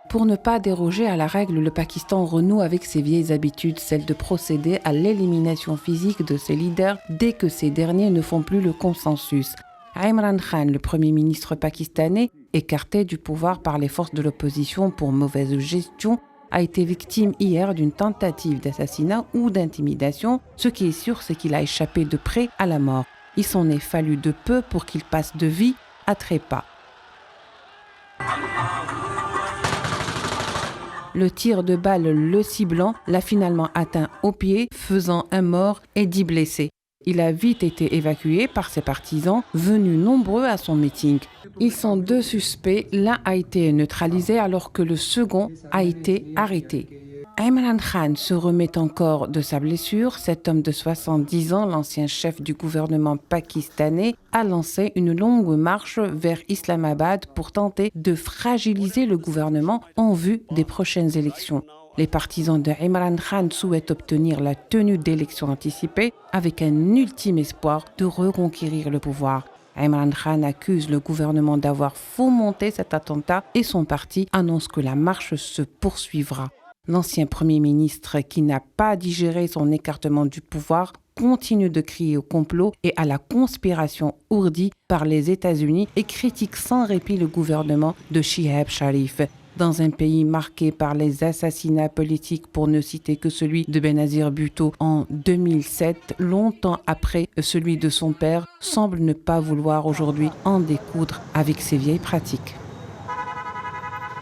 Pour ne pas déroger à la règle, le Pakistan renoue avec ses vieilles habitudes, celle de procéder à l'élimination physique de ses leaders dès que ces derniers ne font plus le consensus. Imran Khan, le premier ministre pakistanais, écarté du pouvoir par les forces de l'opposition pour mauvaise gestion, a été victime hier d'une tentative d'assassinat ou d'intimidation. Ce qui est sûr, c'est qu'il a échappé de près à la mort. Il s'en est fallu de peu pour qu'il passe de vie à trépas. Le tir de balle le ciblant l'a finalement atteint au pied, faisant un mort et 10 blessés. Il a vite été évacué par ses partisans, venus nombreux à son meeting. Ils sont 2 suspects, l'un a été neutralisé alors que le second a été arrêté. Imran Khan se remet encore de sa blessure. Cet homme de 70 ans, l'ancien chef du gouvernement pakistanais, a lancé une longue marche vers Islamabad pour tenter de fragiliser le gouvernement en vue des prochaines élections. Les partisans de Imran Khan souhaitent obtenir la tenue d'élections anticipées avec un ultime espoir de reconquérir le pouvoir. Imran Khan accuse le gouvernement d'avoir fomenté cet attentat et son parti annonce que la marche se poursuivra. L'ancien Premier ministre, qui n'a pas digéré son écartement du pouvoir, continue de crier au complot et à la conspiration ourdie par les États-Unis et critique sans répit le gouvernement de Shehbaz Sharif. Dans un pays marqué par les assassinats politiques, pour ne citer que celui de Benazir Bhutto en 2007, longtemps après celui de son père, semble ne pas vouloir aujourd'hui en découdre avec ces vieilles pratiques.